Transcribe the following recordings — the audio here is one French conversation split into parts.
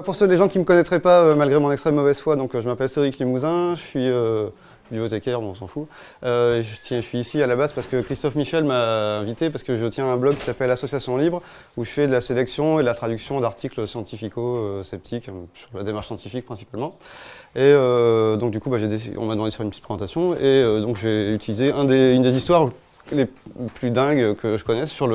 Pour ceux des gens qui ne me connaîtraient pas, malgré mon extrême mauvaise foi, donc je m'appelle Cédric Limousin, je suis bibliothécaire, bon, on s'en fout. Je suis ici à la base parce que Christophe Michel m'a invité, parce que je tiens un blog qui s'appelle Association Libre, où je fais de la sélection et de la traduction d'articles scientifico-sceptiques, sur la démarche scientifique principalement. Et donc du coup, on m'a demandé de faire une petite présentation, et donc j'ai utilisé une des histoires les plus dingues que je connaisse sur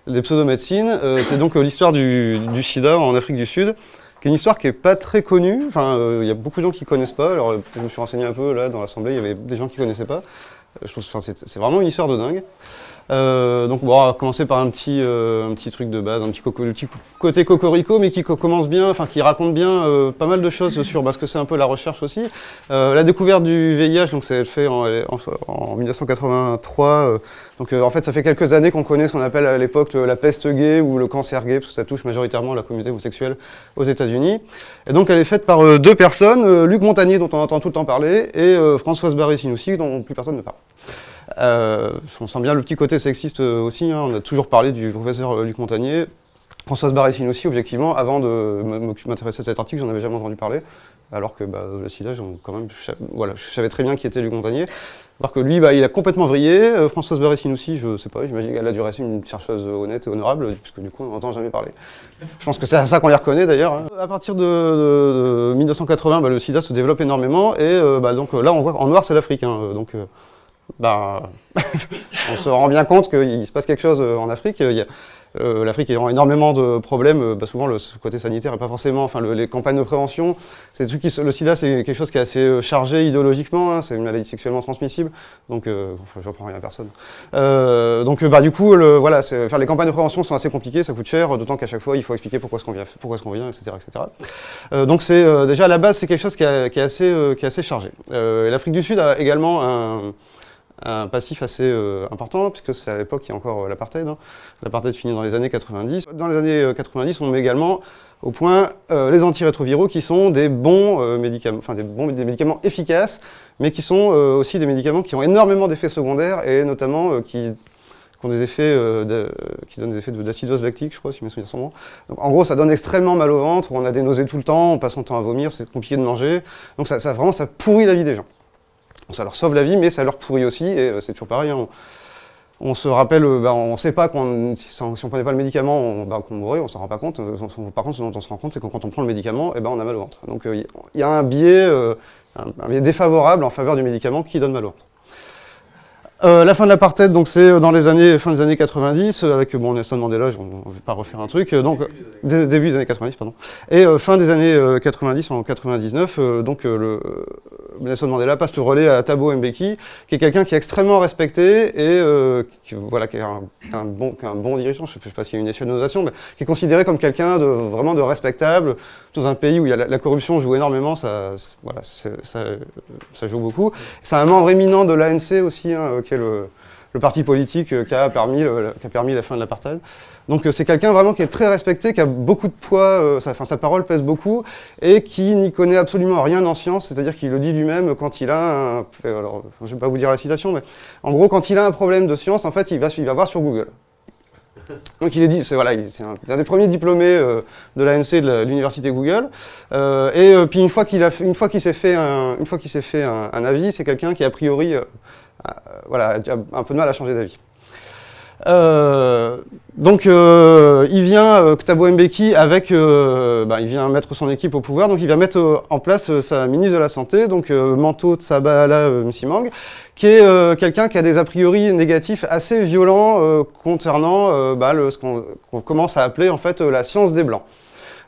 les pseudomédecines. C'est donc l'histoire du sida en Afrique du Sud, qui est une histoire qui n'est pas très connue. Enfin, il y a beaucoup de gens qui ne connaissent pas. Alors, je me suis renseigné un peu là dans l'assemblée, il y avait des gens qui ne connaissaient pas. Je trouve, c'est vraiment une histoire de dingue. Donc bon, on va commencer par un petit truc de base, le petit côté cocorico, mais qui commence bien, enfin qui raconte bien pas mal de choses sur, parce que c'est un peu la recherche aussi. La découverte du VIH, donc c'est fait en 1983. Donc en fait, ça fait quelques années qu'on connaît ce qu'on appelle à l'époque la peste gay ou le cancer gay, parce que ça touche majoritairement la communauté homosexuelle aux États-Unis. Et donc elle est faite par deux personnes, Luc Montagnier, dont on entend tout le temps parler, et Françoise Barré-Sinoussi, dont plus personne ne parle. On sent bien le petit côté sexiste aussi, hein. On a toujours parlé du professeur Luc Montagnier. Françoise Barré-Sinoussi, objectivement, avant de m'intéresser à cet article, j'en avais jamais entendu parler, alors que le sida, quand même, je savais très bien qui était Luc Montagnier. Alors que lui, il a complètement vrillé. Françoise Barré-Sinoussi, je sais pas, j'imagine qu'elle a dû rester une chercheuse honnête et honorable, puisque du coup, on n'entend jamais parler. Je pense que c'est à ça qu'on les reconnaît d'ailleurs, hein. À partir de 1980, le sida se développe énormément, et donc là, on voit en noir, c'est l'Afrique, hein. On se rend bien compte qu'il se passe quelque chose en Afrique. L'Afrique ayant énormément de problèmes, souvent le côté sanitaire n'est pas forcément, enfin les campagnes de prévention, c'est des trucs le sida c'est quelque chose qui est assez chargé idéologiquement, hein, c'est une maladie sexuellement transmissible, donc je reprends rien à personne. Du coup, les campagnes de prévention sont assez compliquées, ça coûte cher, d'autant qu'à chaque fois il faut expliquer pourquoi est-ce qu'on vient, etc. Donc c'est déjà à la base c'est quelque chose qui est assez chargé. L'Afrique du Sud a également un passif assez important, puisque c'est à l'époque qu'il y a encore l'apartheid. Hein. L'apartheid finit dans les années 90. Dans les années 90, on met également au point les antirétroviraux, qui sont des bons médicaments, enfin des médicaments efficaces, mais qui sont aussi des médicaments qui ont énormément d'effets secondaires, et notamment qui ont des effets, qui donnent des effets d'acidose lactique, je crois, si mes souvenirs sont bons. Donc en gros, ça donne extrêmement mal au ventre, on a des nausées tout le temps, on passe son temps à vomir, c'est compliqué de manger. Donc ça pourrit la vie des gens. Ça leur sauve la vie, mais ça leur pourrit aussi, et c'est toujours pareil. Hein. On se rappelle, on ne sait pas si on ne prenait pas le médicament, qu'on mourrait, on ne s'en rend pas compte. Par contre, ce dont on se rend compte, c'est que quand on prend le médicament, on a mal au ventre. Donc il y a un biais défavorable en faveur du médicament qui donne mal au ventre. La fin de l'apartheid, donc c'est fin des années 90, avec Nelson Mandela, on ne va pas refaire un truc, début des années 90, pardon. Et fin des années 90, en 99, Nelson Mandela passe le relais à Thabo Mbeki, qui est quelqu'un qui est extrêmement respecté et qui est un bon dirigeant, je ne sais pas s'il y a une échelle de notation, mais qui est considéré comme quelqu'un vraiment de respectable, dans un pays où la corruption joue énormément, ça joue beaucoup. C'est un membre éminent de l'ANC aussi, hein, qui est le parti politique qui a permis la fin de l'apartheid. Donc c'est quelqu'un vraiment qui est très respecté, qui a beaucoup de poids, sa parole pèse beaucoup, et qui n'y connaît absolument rien en science, c'est-à-dire qu'il le dit lui-même quand il a alors je ne vais pas vous dire la citation, mais en gros quand il a un problème de science, en fait il va voir sur Google. Donc il est dit, c'est un des premiers diplômés de l'ANC de l'université Google, puis une fois qu'il s'est fait un avis, c'est quelqu'un qui a priori a un peu de mal à changer d'avis. Il vient, Thabo Mbeki, il vient mettre son équipe au pouvoir, donc il vient mettre en place sa ministre de la Santé, donc Manto Tshabala Msimang, qui est quelqu'un qui a des a priori négatifs assez violents concernant ce qu'on commence à appeler en fait la science des Blancs.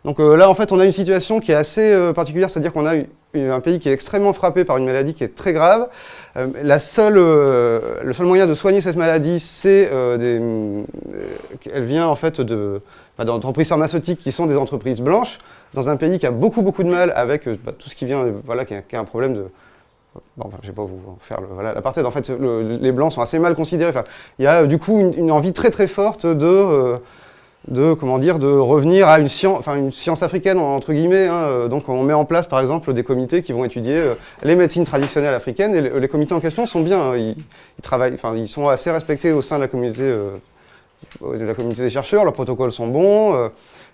Donc là, en fait, on a une situation qui est assez particulière, c'est-à-dire qu'on a un pays qui est extrêmement frappé par une maladie qui est très grave. Le seul moyen de soigner cette maladie, elle vient en fait d'entreprises pharmaceutiques qui sont des entreprises blanches, dans un pays qui a beaucoup de mal avec tout ce qui vient, qui a un problème de... je ne vais pas vous faire l'apartheid. En fait, les blancs sont assez mal considérés. Il y a du coup une envie très forte comment dire, de revenir à une science africaine, entre guillemets. Hein. Donc on met en place, par exemple, des comités qui vont étudier les médecines traditionnelles africaines, et les comités en question sont bien. Hein. Ils travaillent, ils sont assez respectés au sein de la communauté des chercheurs, leurs protocoles sont bons,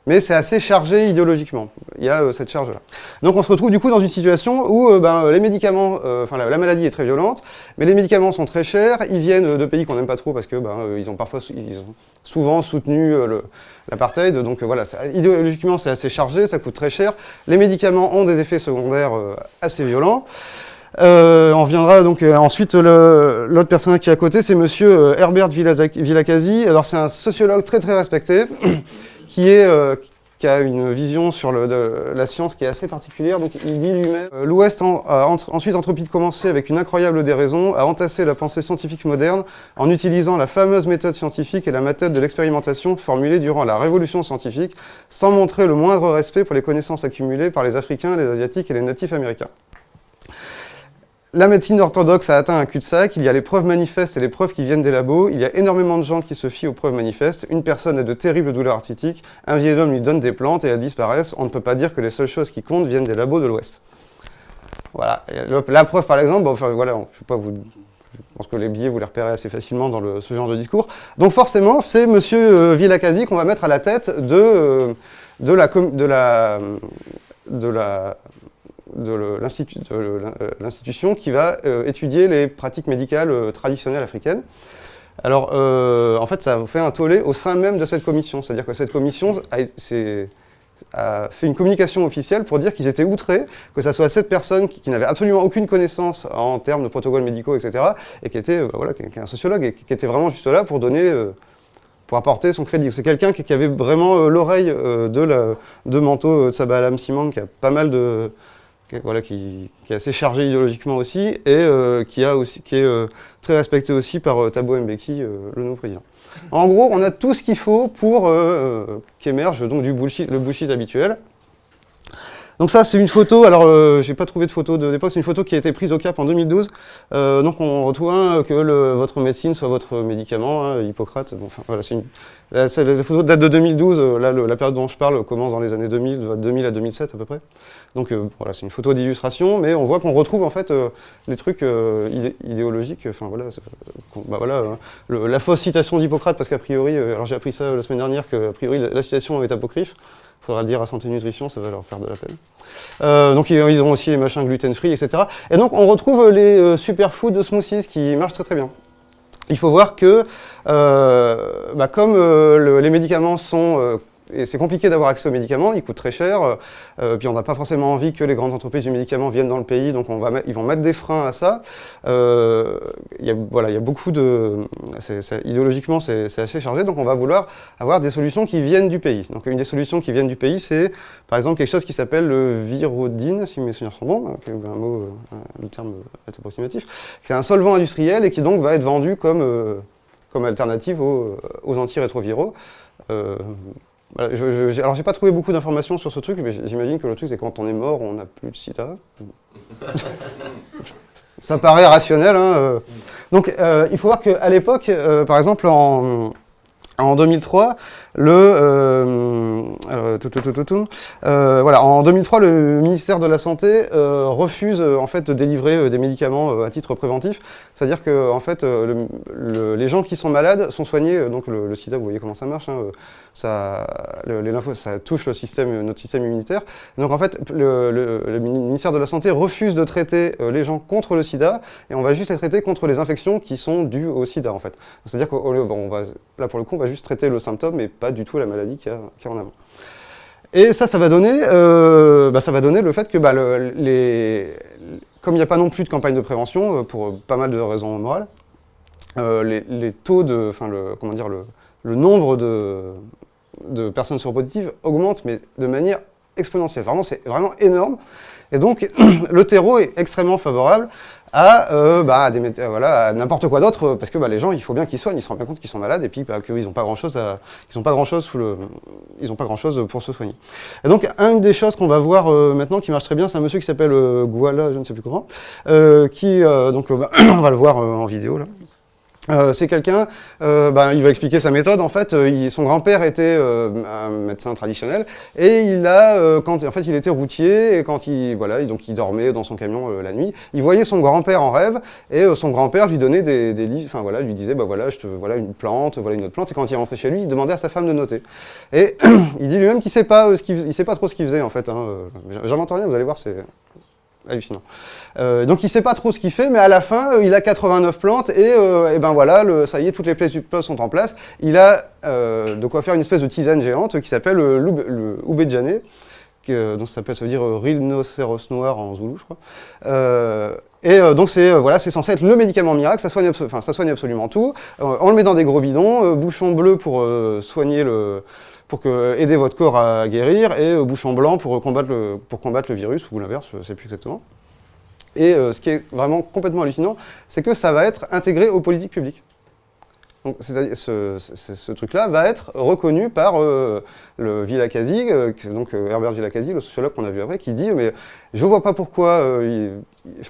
mais c'est assez chargé idéologiquement. Il y a cette charge-là. Donc on se retrouve du coup dans une situation où les médicaments, la maladie est très violente, mais les médicaments sont très chers, ils viennent de pays qu'on n'aime pas trop parce que ils ont souvent soutenu l'apartheid, donc voilà, idéologiquement c'est assez chargé, ça coûte très cher. Les médicaments ont des effets secondaires assez violents. On reviendra donc ensuite, l'autre personnage qui est à côté, c'est monsieur Herbert Villacasi. Alors c'est un sociologue très très respecté, qui a une vision sur la science qui est assez particulière. Donc il dit lui-même l'Ouest a ensuite entrepris de commencer avec une incroyable déraison à entasser la pensée scientifique moderne en utilisant la fameuse méthode scientifique et la méthode de l'expérimentation formulée durant la révolution scientifique, sans montrer le moindre respect pour les connaissances accumulées par les Africains, les Asiatiques et les natifs américains. La médecine orthodoxe a atteint un cul-de-sac, il y a les preuves manifestes et les preuves qui viennent des labos, il y a énormément de gens qui se fient aux preuves manifestes, une personne a de terribles douleurs arthritiques, un vieil homme lui donne des plantes et elles disparaissent, on ne peut pas dire que les seules choses qui comptent viennent des labos de l'Ouest. Voilà, la preuve par exemple, je pense que les biais vous les repérez assez facilement dans ce genre de discours. Donc forcément, c'est monsieur Villacasi qu'on va mettre à la tête de l'institution qui va étudier les pratiques médicales traditionnelles africaines. Alors, en fait, ça fait un tollé au sein même de cette commission. C'est-à-dire que cette commission a fait une communication officielle pour dire qu'ils étaient outrés que ça soit cette personne qui n'avait absolument aucune connaissance en termes de protocoles médicaux, etc., et qui était qui est un sociologue et qui était vraiment juste là pour donner... pour apporter son crédit. C'est quelqu'un qui avait vraiment l'oreille de Manto Tsabalam Simang, qui a pas mal de... qui est assez chargé idéologiquement aussi, et qui est très respecté aussi par Thabo Mbeki, le nouveau président. En gros, on a tout ce qu'il faut pour qu'émerge donc le bullshit habituel. Donc ça, c'est une photo, alors j'ai pas trouvé de photo de l'époque, c'est une photo qui a été prise au Cap en 2012. Donc on retrouve que votre médecine soit votre médicament, Hippocrate. Bon, enfin, voilà, la photo date de 2012, la période dont je parle commence dans les années 2000, de 2000 à 2007 à peu près. Donc voilà, c'est une photo d'illustration, mais on voit qu'on retrouve en fait les trucs idéologiques, enfin voilà, la fausse citation d'Hippocrate, parce qu'a priori, alors j'ai appris ça la semaine dernière, qu'a priori la citation est apocryphe. Il faudra le dire à Santé Nutrition, ça va leur faire de la peine. Donc ils ont aussi les machins gluten-free, etc. Et donc on retrouve les superfoods de smoothies qui marchent très très bien. Il faut voir que comme les médicaments sont... et c'est compliqué d'avoir accès aux médicaments, ils coûtent très cher, puis on n'a pas forcément envie que les grandes entreprises du médicament viennent dans le pays, donc ils vont mettre des freins à ça. Il y a beaucoup de... idéologiquement, c'est assez chargé, donc on va vouloir avoir des solutions qui viennent du pays. Donc une des solutions qui viennent du pays, c'est par exemple quelque chose qui s'appelle le virodine, si mes souvenirs sont bons, le terme est approximatif. C'est un solvant industriel et qui donc va être vendu comme alternative aux antirétroviraux. Alors j'ai pas trouvé beaucoup d'informations sur ce truc, mais j'imagine que le truc c'est quand on est mort, on n'a plus de sida. Ça paraît rationnel. Hein. Donc il faut voir qu'à l'époque, par exemple en 2003, en 2003, le ministère de la Santé refuse en fait de délivrer des médicaments à titre préventif. C'est-à-dire que en fait, les gens qui sont malades sont soignés. Donc le sida, vous voyez comment ça marche. Hein, les lymphos, ça touche notre système immunitaire. Donc en fait, le ministère de la Santé refuse de traiter les gens contre le sida, et on va juste les traiter contre les infections qui sont dues au sida en fait. C'est-à-dire que là pour le coup, on va juste traiter le symptôme, mais pas du tout la maladie qu'il y a en avant. Et ça va donner le fait que comme il n'y a pas non plus de campagne de prévention, pour pas mal de raisons morales, les taux le nombre de personnes séropositives augmente, mais de manière exponentielle. Vraiment, c'est vraiment énorme. Et donc, le terreau est extrêmement favorable à n'importe quoi d'autre, parce que les gens, il faut bien qu'ils soignent, ils se rendent bien compte qu'ils sont malades, et puis qu'ils n'ont pas grand-chose pour se soigner. Et donc, une des choses qu'on va voir maintenant qui marche très bien, c'est un monsieur qui s'appelle Gouala, je ne sais plus comment, on va le voir en vidéo là. C'est quelqu'un, il va expliquer sa méthode. En fait, son grand-père était un médecin traditionnel et il était routier et donc il dormait dans son camion la nuit. Il voyait son grand-père en rêve et son grand-père lui donnait des livres, lui disait voilà une plante, voilà une autre plante. Et quand il rentrait chez lui, il demandait à sa femme de noter. Et il dit lui-même qu'il sait pas il sait pas trop ce qu'il faisait en fait. J'invente rien, vous allez voir, c'est hallucinant. Donc il sait pas trop ce qu'il fait, mais à la fin, il a 89 plantes et ça y est, toutes les plaies du puzzle sont en place. Il a de quoi faire une espèce de tisane géante qui s'appelle le Ubejane, donc ça veut dire rhinocéros noir en zoulou, je crois. Donc c'est censé être le médicament miracle, ça soigne absolument tout. On le met dans des gros bidons, bouchon bleu pour aider votre corps à guérir, et bouchon blanc pour combattre le virus, ou l'inverse, je ne sais plus exactement. Et ce qui est vraiment complètement hallucinant, c'est que ça va être intégré aux politiques publiques. Donc, ce truc-là va être reconnu par le Villacasi, Herbert Villacasi, le sociologue qu'on a vu après, qui dit mais je vois pas pourquoi, il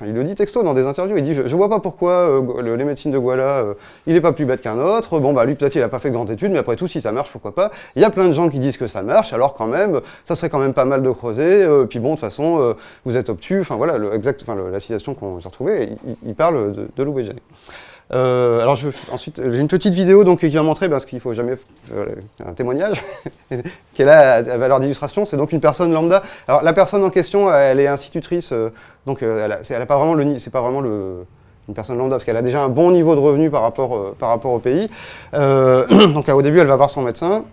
le dit texto dans des interviews, il dit je vois pas pourquoi les médecines de Guala, il est pas plus bête qu'un autre, lui peut-être il a pas fait de grandes études, mais après tout si ça marche, pourquoi pas. Il y a plein de gens qui disent que ça marche, alors quand même, ça serait quand même pas mal de creuser, puis bon de toute façon, vous êtes obtus, la citation qu'on a retrouvée, il parle de l'Ubejane. Ensuite, j'ai une petite vidéo qui va montrer, parce qu'il faut jamais un témoignage, qui est là à valeur d'illustration. C'est donc une personne lambda. Alors la personne en question, elle est institutrice, elle a pas vraiment c'est pas vraiment une personne lambda, parce qu'elle a déjà un bon niveau de revenu par rapport au pays. Donc au début, elle va voir son médecin,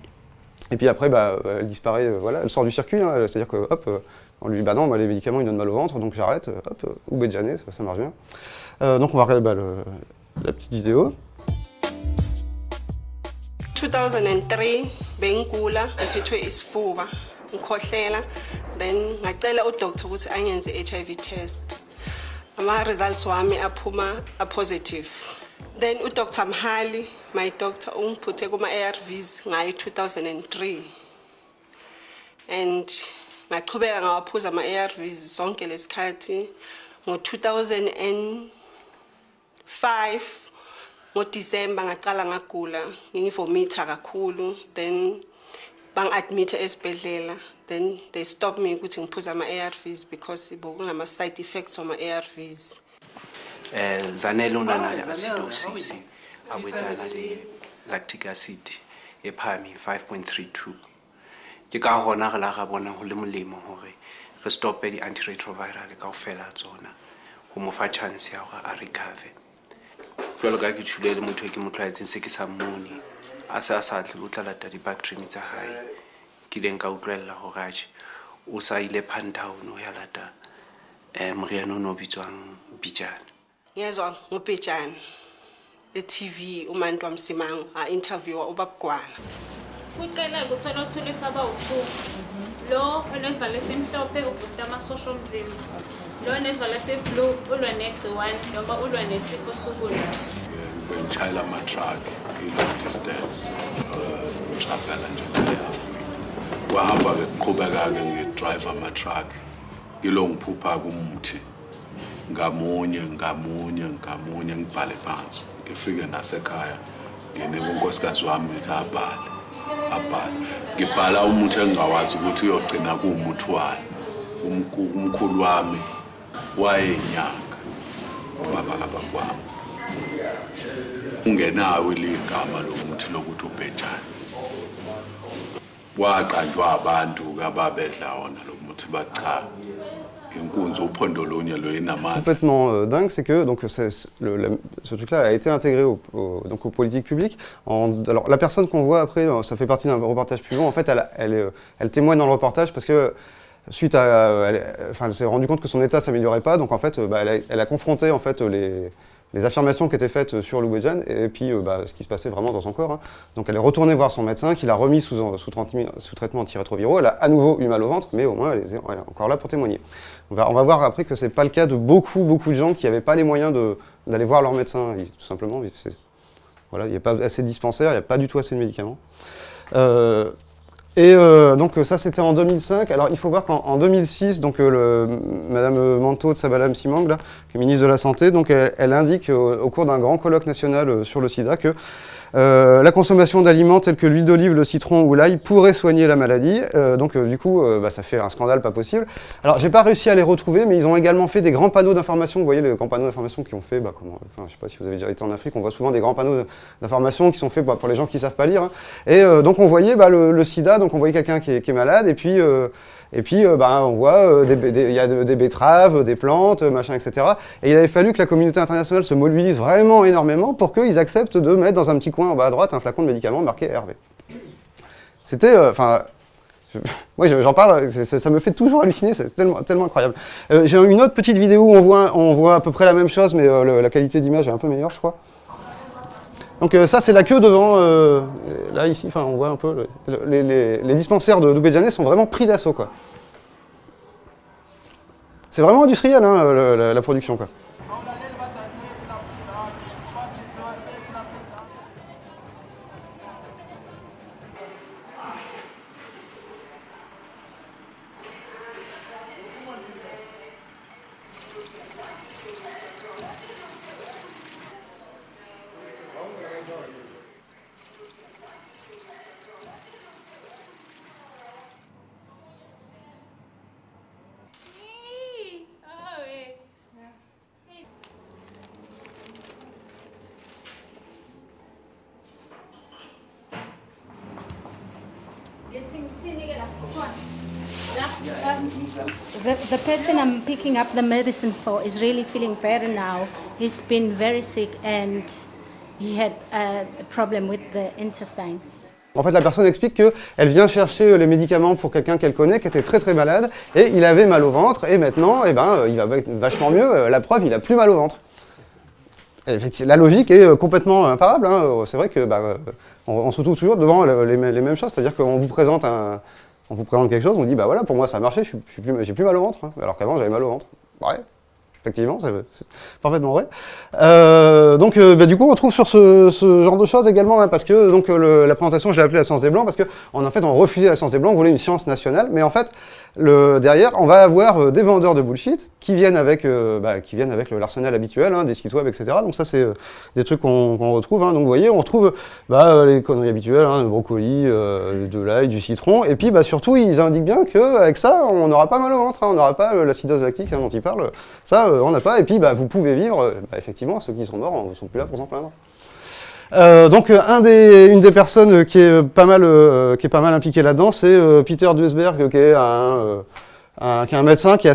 et puis après, elle disparaît, elle sort du circuit, c'est-à-dire que on lui dit non, les médicaments ils donnent mal au ventre, donc j'arrête, Ubejane, ça marche bien. Donc on va regarder la petite vidéo. 2003 bengigula ngiphethwe isifuba ngikhohlela then ngacela udoctor ukuthi angenze HIV test ama results wami aphuma positive then udoctor Mhali my doctor ungiphuthe kuma ARVs ngayo 2003 and ngaqhubeka ngawaphuza ama ARVs zonke lesikhathi ngo 2005 ngoDisemba ngaqala ngagula ngivomita kakhulu then bang-admitha esibhedlela then they stopped me ukuthi ngiphuza ama-ARVs because bokunama side effects wama ARVs. Zanele unanale acidosis awetsana le lactic acid ephami 5.32 ke ka hona re la ga bona ho le molemo hore re stoppe di antiretroviral kaofela tsona ho mo fa chance ya hore a recover. Jwalo ka ke tshulele motho ke motlwaetseng se ke sa mmone a sa tle o tla lata di-bacteria tsa hae ke leng ka utlwella hore atjhe o sa ile Pantown o ya lata moriana ono bitswang Bijana. Ngezwa ngoBijana e-TV uMantu Msimangu a-interviewa uBabugwana. Kuqala ukuthola 2 litha abawu2 lo onesivalo esimhlophe ubooster amasosha omzimba lo onesivalo esiblue ulwa negciwane noma ulwa nesifo sokunusa. Ngishayela ama-truck i-long distance travel nje e-Afrika kwahamba-ke kuqhubeka-ke ngidrive ama-truck yilo ngiphupha kumthi ngamunye ngibhale phansi ngifike nasekhaya nginika unkosikazi wami ukuthi abhale ngibhala umuthi engingawazi ukuthi uyogcina kuwumuthi wani umkhulu wami wayenyanga ubaba kabakwami ungenawo iligama lomuthi lokuthi Ubejane waqanjwa abantu ababedla wona lomuthi bacha complètement dingue, c'est que donc, ce truc-là a été intégré aux politiques publiques. Alors la personne qu'on voit après, ça fait partie d'un reportage plus long, en fait elle témoigne dans le reportage parce que suite à... elle s'est rendue compte que son état ne s'améliorait pas, donc en fait elle a confronté en fait, les affirmations qui étaient faites sur l'Ubejane et puis ce qui se passait vraiment dans son corps. Hein. Donc elle est retournée voir son médecin qui l'a remis sous traitement antirétroviraux. Elle a à nouveau eu mal au ventre, mais au moins elle est encore là pour témoigner. On va voir après que ce n'est pas le cas de beaucoup de gens qui n'avaient pas les moyens d'aller voir leur médecin. Tout simplement, il n'y a pas assez de dispensaires, il n'y a pas du tout assez de médicaments. Et donc ça c'était en 2005. Alors il faut voir qu'en 2006, donc Madame Manto Tsabala Msimang, là, qui est ministre de la Santé, donc elle indique au cours d'un grand colloque national sur le sida que la consommation d'aliments tels que l'huile d'olive, le citron ou l'ail pourrait soigner la maladie. Du coup, ça fait un scandale pas possible. Alors, j'ai pas réussi à les retrouver, mais ils ont également fait des grands panneaux d'information. Vous voyez les grands panneaux d'information qui ont fait, je sais pas si vous avez déjà été en Afrique, on voit souvent des grands panneaux d'information qui sont faits pour les gens qui savent pas lire. Hein. Et donc, on voyait le sida, donc on voyait quelqu'un qui est malade, et puis on voit il y a des betteraves, des plantes, machin, etc. Et il avait fallu que la communauté internationale se mobilise vraiment énormément pour qu'ils acceptent de mettre dans un petit coin en bas à droite un flacon de médicaments marqué Hervé. C'était, moi j'en parle, ça me fait toujours halluciner, c'est tellement incroyable. J'ai une autre petite vidéo où on voit à peu près la même chose, mais la qualité d'image est un peu meilleure, je crois. Donc ça c'est la queue devant, là ici, on voit un peu, les dispensaires de Doubedjane sont vraiment pris d'assaut, quoi. C'est vraiment industriel, hein, la production, quoi. The person I'm picking up the medicine for is really feeling better now. He's been very sick and he had a problem with the intestine. En fait, la personne explique qu'elle vient chercher les médicaments pour quelqu'un qu'elle connaît, qui était très très malade, et il avait mal au ventre, et maintenant, il va vachement mieux. La preuve, il a plus mal au ventre. Et la logique est complètement imparable. Hein. C'est vrai que on se retrouve toujours devant les mêmes choses, c'est-à-dire qu'on vous présente quelque chose, on vous dit bah voilà, pour moi ça a marché, j'ai plus mal au ventre, hein, alors qu'avant j'avais mal au ventre. Ouais. Effectivement, c'est parfaitement vrai. Du coup, on trouve sur ce genre de choses également, hein, parce que la présentation, je l'ai appelée la science des Blancs, parce qu'en fait, on refusait la science des Blancs, on voulait une science nationale, mais en fait, derrière, on va avoir des vendeurs de bullshit qui viennent avec l'arsenal habituel, hein, des sites web, etc. Donc ça, c'est des trucs qu'on retrouve. Hein. Donc vous voyez, on retrouve les conneries habituelles, hein, le brocoli, de l'ail, du citron, et puis surtout, ils indiquent bien qu'avec ça, on n'aura pas mal au ventre, hein, on n'aura pas l'acidose lactique dont ils parlent. Ça, on n'a pas, et puis vous pouvez vivre, effectivement, ceux qui sont morts ne sont plus là pour s'en plaindre. Une des personnes qui est pas mal impliquée là-dedans, c'est Peter Duesberg, qui est un médecin qui a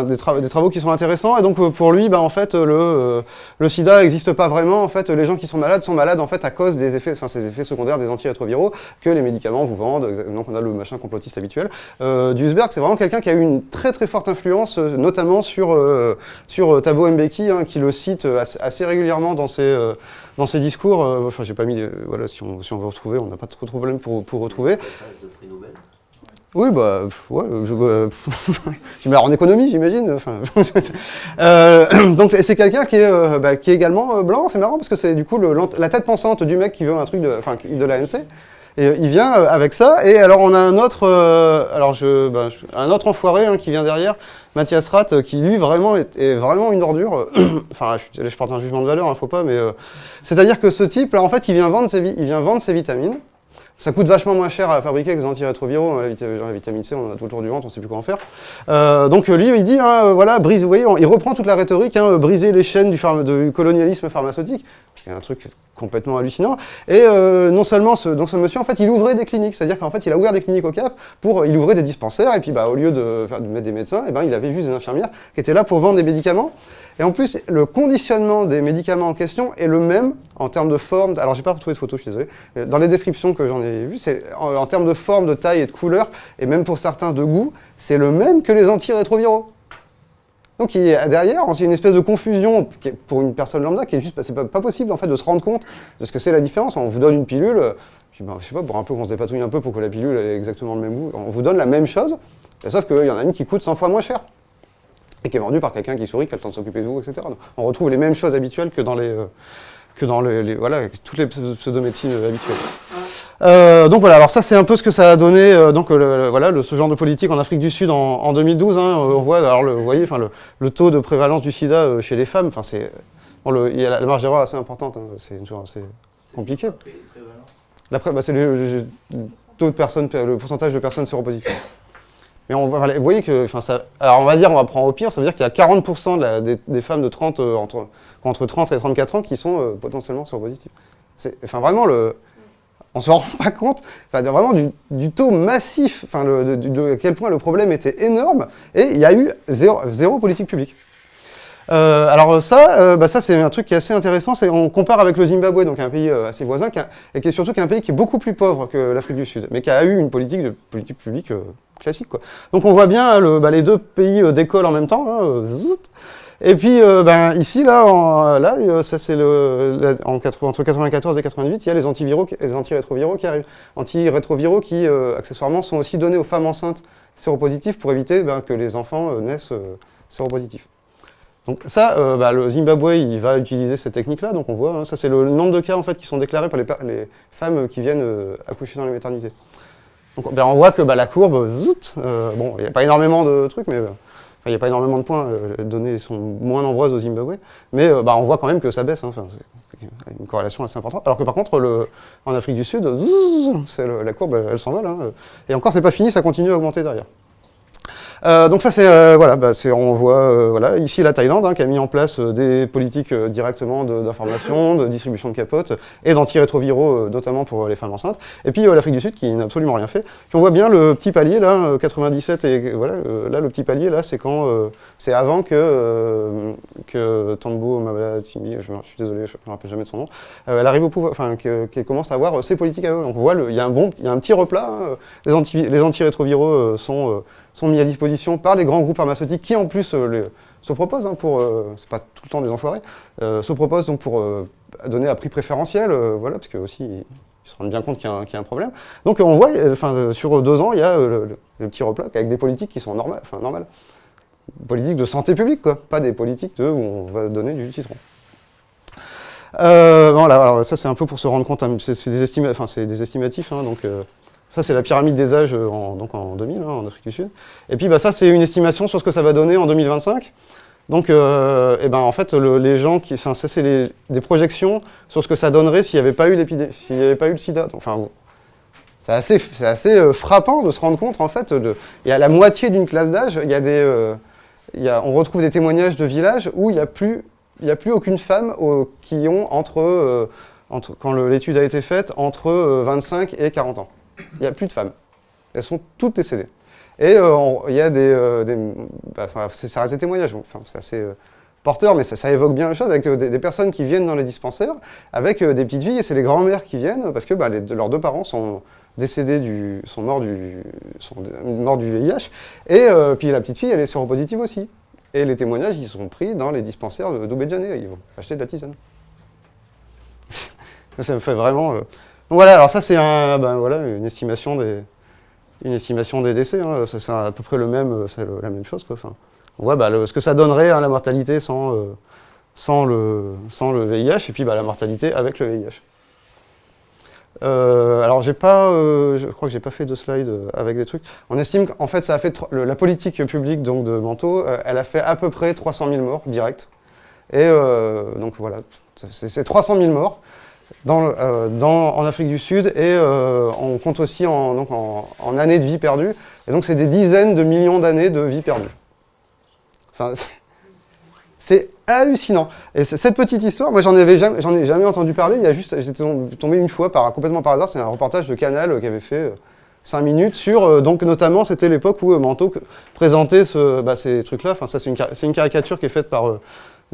des travaux qui sont intéressants, et donc pour lui, en fait, le sida n'existe pas vraiment. En fait, les gens qui sont malades en fait à cause des effets, ces effets secondaires des antirétroviraux que les médicaments vous vendent. Donc on a le machin complotiste habituel. Duesberg, c'est vraiment quelqu'un qui a eu une très très forte influence, notamment sur Thabo Mbeki, hein, qui le cite assez régulièrement dans ses discours. J'ai pas mis, voilà, si on veut retrouver, on n'a pas trop de problème pour retrouver. Oui, en économie, j'imagine. Donc c'est quelqu'un qui est également blanc. C'est marrant parce que c'est du coup la tête pensante du mec qui veut un truc de l'ANC. Et il vient avec ça. Et alors on a un autre, un autre enfoiré, hein, qui vient derrière, Mathias Rath, qui lui vraiment est vraiment une ordure. Je porte un jugement de valeur, hein, faut pas, mais c'est-à-dire que ce type, là, en fait, il vient vendre ses vitamines. Ça coûte vachement moins cher à fabriquer que les antirétroviraux. La vitamine C, on en a tout autour du ventre, on ne sait plus quoi en faire. Donc lui, il dit, hein, vous voyez, il reprend toute la rhétorique, hein, briser les chaînes du colonialisme pharmaceutique. C'est un truc complètement hallucinant. Et non seulement ce monsieur, en fait, il ouvrait des cliniques. C'est-à-dire qu'en fait, il a ouvert des cliniques au Cap, il ouvrait des dispensaires, et puis au lieu de mettre des médecins, il avait juste des infirmières qui étaient là pour vendre des médicaments. Et en plus, le conditionnement des médicaments en question est le même en termes de forme. Alors, j'ai pas retrouvé de photo, je suis désolé. Dans les descriptions que j'en ai vues, c'est en termes de forme, de taille et de couleur, et même pour certains de goût, c'est le même que les antirétroviraux. Donc derrière, c'est une espèce de confusion pour une personne lambda qui est juste, c'est pas possible en fait de se rendre compte de ce que c'est la différence. On vous donne une pilule, je sais pas, pour un peu qu'on se dépatouille un peu pour que la pilule ait exactement le même goût. On vous donne la même chose, sauf qu'il y en a une qui coûte 100 fois moins cher. Et qui est vendu par quelqu'un qui sourit, qui a le temps de s'occuper de vous, etc. Donc, on retrouve les mêmes choses habituelles que dans toutes les pseudomédecines habituelles. Donc voilà, alors ça c'est un peu ce que ça a donné, ce genre de politique en Afrique du Sud en 2012. Hein, on voit, alors vous voyez, le taux de prévalence du sida chez les femmes, il y a la marge d'erreur assez importante, hein, c'est toujours assez compliqué. C'est le taux de personnes, le pourcentage de personnes séropositives. Mais vous voyez que, alors on va dire, on va prendre au pire, ça veut dire qu'il y a 40% des femmes de 30, entre 30 et 34 ans qui sont potentiellement séropositives. Vraiment, on ne se rend pas compte vraiment du taux massif, à quel point le problème était énorme, et il y a eu zéro politique publique. Alors ça c'est un truc qui est assez intéressant, on compare avec le Zimbabwe, donc un pays assez voisin, et qui est surtout un pays qui est beaucoup plus pauvre que l'Afrique du Sud, mais qui a eu une politique publique classique, quoi. Donc on voit bien les deux pays décollent en même temps, hein, et puis ici, ça c'est entre 94 et 98, il y a les antirétroviraux qui arrivent. Antirétroviraux qui, accessoirement, sont aussi donnés aux femmes enceintes séropositives pour éviter que les enfants naissent séropositifs. Donc ça, le Zimbabwe, il va utiliser cette technique-là, donc on voit, hein, ça c'est le nombre de cas en fait qui sont déclarés par les femmes qui viennent accoucher dans les maternités. Donc on voit que la courbe, il n'y a pas énormément de trucs, mais il n'y a pas énormément de points, les données sont moins nombreuses au Zimbabwe, mais on voit quand même que ça baisse, hein, c'est une corrélation assez importante. Alors que par contre, en Afrique du Sud, la courbe, elle s'envole, hein, et encore c'est pas fini, ça continue à augmenter derrière. Donc ça c'est on voit ici la Thaïlande, hein, qui a mis en place des politiques directement d'information, de distribution de capotes et d'antirétroviraux notamment pour les femmes enceintes. Et puis l'Afrique du Sud qui n'a absolument rien fait. Puis on voit bien le petit palier là, 97 et là le petit palier là c'est quand c'est avant que Tambo Mabala Timbi, je suis désolé, je me rappelle jamais de son nom, elle arrive au pouvoir, qu'elle commence à avoir ses politiques à eux. Donc on voit il y a un petit replat, hein, les antirétroviraux sont mis à disposition par les grands groupes pharmaceutiques qui en plus se proposent, hein, c'est pas tout le temps des enfoirés, se proposent donc pour donner à prix préférentiel, parce que aussi ils se rendent bien compte qu'il y a un problème. Donc on voit, sur 2 ans, il y a le petit replat avec des politiques qui sont normales. Politiques de santé publique, quoi, pas des politiques où on va donner du jus de citron. Alors ça c'est un peu pour se rendre compte, hein, c'est des estimatifs, hein, donc ça c'est la pyramide des âges en 2000, hein, en Afrique du Sud. Et puis ça c'est une estimation sur ce que ça va donner en 2025. Donc en fait les gens ça c'est des projections sur ce que ça donnerait s'il n'y avait pas eu s'il n'y avait pas eu le sida. Donc, c'est assez frappant de se rendre compte en fait il y a la moitié d'une classe d'âge, on retrouve des témoignages de villages où il n'y a plus aucune femme qui ont quand l'étude a été faite entre 25 et 40 ans. Il n'y a plus de femmes. Elles sont toutes décédées. Et il y a ça reste des témoignages. C'est assez porteur, mais ça évoque bien les choses, avec des personnes qui viennent dans les dispensaires, avec des petites filles, et c'est les grands-mères qui viennent, parce que leurs 2 parents sont décédés, sont morts du VIH, et puis la petite fille, elle est séropositive aussi. Et les témoignages, ils sont pris dans les dispensaires d'Oubedjane, ils vont acheter de la tisane. Ça me fait vraiment... Donc voilà, alors ça c'est une estimation des décès, hein. C'est à peu près la même chose, quoi. On voit ce que ça donnerait, hein, la mortalité sans le VIH, et puis la mortalité avec le VIH. Alors je crois que j'ai pas fait de slide avec des trucs. On estime qu'en fait ça a fait la politique publique donc de Manteau, elle a fait à peu près 300 000 morts directs. Et donc voilà, c'est 300 000 morts en Afrique du Sud, et on compte aussi en années de vie perdues. Et donc c'est des dizaines de millions d'années de vie perdue. C'est hallucinant. Et cette petite histoire, moi j'en ai jamais entendu parler. J'étais tombé une fois complètement par hasard. C'est un reportage de Canal qui avait fait 5 minutes sur, donc notamment c'était l'époque où Manteau présentait ces trucs-là. Ça c'est une caricature qui est faite par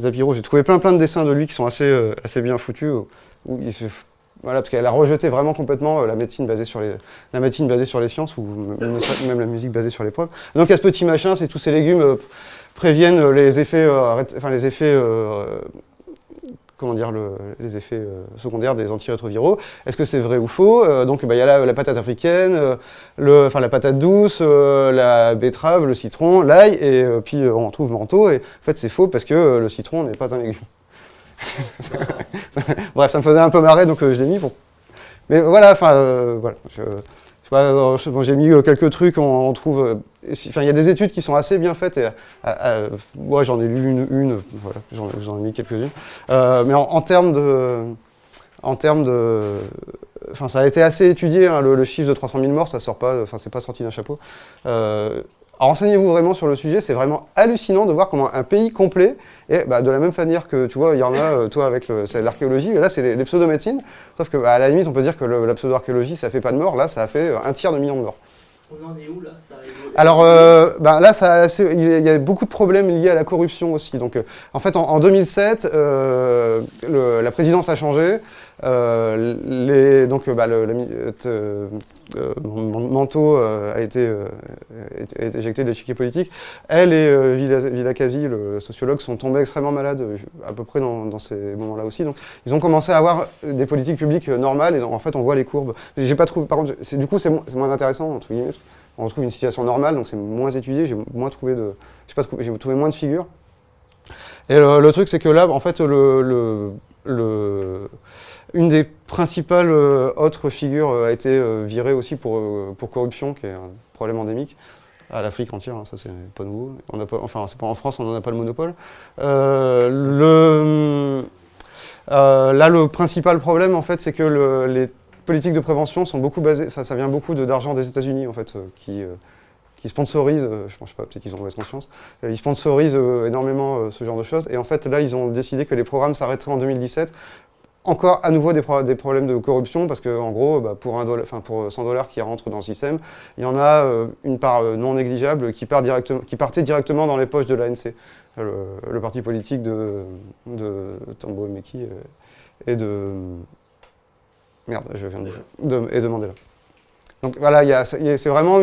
Zapiro. J'ai trouvé plein de dessins de lui qui sont assez bien foutus. Parce qu'elle a rejeté vraiment complètement la médecine basée sur les sciences, ou même la musique basée sur les preuves. Donc à ce petit machin, c'est tous ces légumes préviennent les effets secondaires des antirétroviraux. Est-ce que c'est vrai ou faux? Donc il y a la patate africaine, la patate douce, la betterave, le citron, l'ail, et puis on trouve Manteau, et en fait c'est faux parce que le citron n'est pas un légume. Bref, ça me faisait un peu marrer, donc je l'ai mis Mais voilà, voilà. Bon, j'ai mis quelques trucs, on trouve... il y a des études qui sont assez bien faites, et moi j'en ai lu une voilà, j'en ai mis quelques-unes. Mais en termes de... ça a été assez étudié, hein, le chiffre de 300 000 morts, ça sort pas, c'est pas sorti d'un chapeau. Renseignez-vous vraiment sur le sujet, c'est vraiment hallucinant de voir comment un pays complet, et de la même manière que, tu vois, il y en a, toi, avec l'archéologie, et là, c'est les pseudomédecines, sauf que, à la limite, on peut dire que la pseudo-archéologie, ça fait pas de morts, là, ça a fait un tiers de million de morts. On en est où, là? Alors, là, il y a beaucoup de problèmes liés à la corruption aussi. Donc, en fait, en 2007, la présidence a changé. Manteau a été éjecté de l'échiquier politique. Elle et Villacasi, le sociologue, sont tombés extrêmement malades à peu près dans ces moments-là aussi. Donc, ils ont commencé à avoir des politiques publiques normales et en fait, on voit les courbes. J'ai pas trouvé, par contre, du coup, c'est moins intéressant, entre guillemets. On retrouve une situation normale, donc c'est moins étudié. J'ai trouvé moins de figures. Et le truc, c'est que là, en fait, une des principales autres figures a été virée aussi pour corruption, qui est un problème endémique à l'Afrique entière, hein, ça c'est pas nouveau. C'est pas en France, on n'en a pas le monopole. Là, le principal problème, en fait, c'est que les politiques de prévention sont beaucoup basées, ça vient beaucoup d'argent des États-Unis, en fait, qui sponsorisent, je sais pas, peut-être qu'ils ont mauvaise conscience, ils sponsorisent énormément ce genre de choses. Et en fait, là, ils ont décidé que les programmes s'arrêteraient en 2017. Encore à nouveau des problèmes de corruption, parce qu'en gros, pour $100 qui rentrent dans le système, il y en a une part non négligeable qui partait directement dans les poches de l'ANC, le parti politique de Thabo Mbeki et de... Merde, je viens de Mandela. Donc voilà, c'est vraiment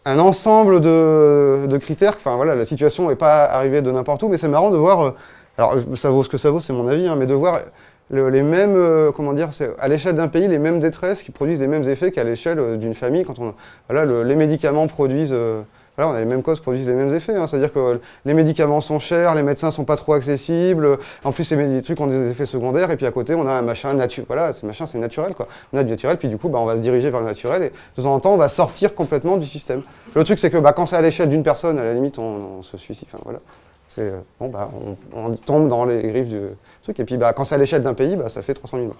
un ensemble de critères. Enfin voilà, la situation n'est pas arrivée de n'importe où, mais c'est marrant de voir... alors ça vaut ce que ça vaut, c'est mon avis, hein, mais de voir les mêmes, à l'échelle d'un pays, les mêmes détresses qui produisent les mêmes effets qu'à l'échelle d'une famille. Quand les médicaments produisent... on a les mêmes causes, produisent les mêmes effets. Hein. C'est-à-dire que les médicaments sont chers, les médecins sont pas trop accessibles. En plus, les trucs ont des effets secondaires. Et puis à côté, on a un machin naturel. Voilà, ce machin, c'est naturel, quoi. On a du naturel, puis du coup, on va se diriger vers le naturel. Et de temps en temps, on va sortir complètement du système. Le truc, c'est que quand c'est à l'échelle d'une personne, à la limite, on se suicide. Enfin, voilà. On tombe dans les griffes du truc. Et puis quand c'est à l'échelle d'un pays, ça fait 300 000 morts.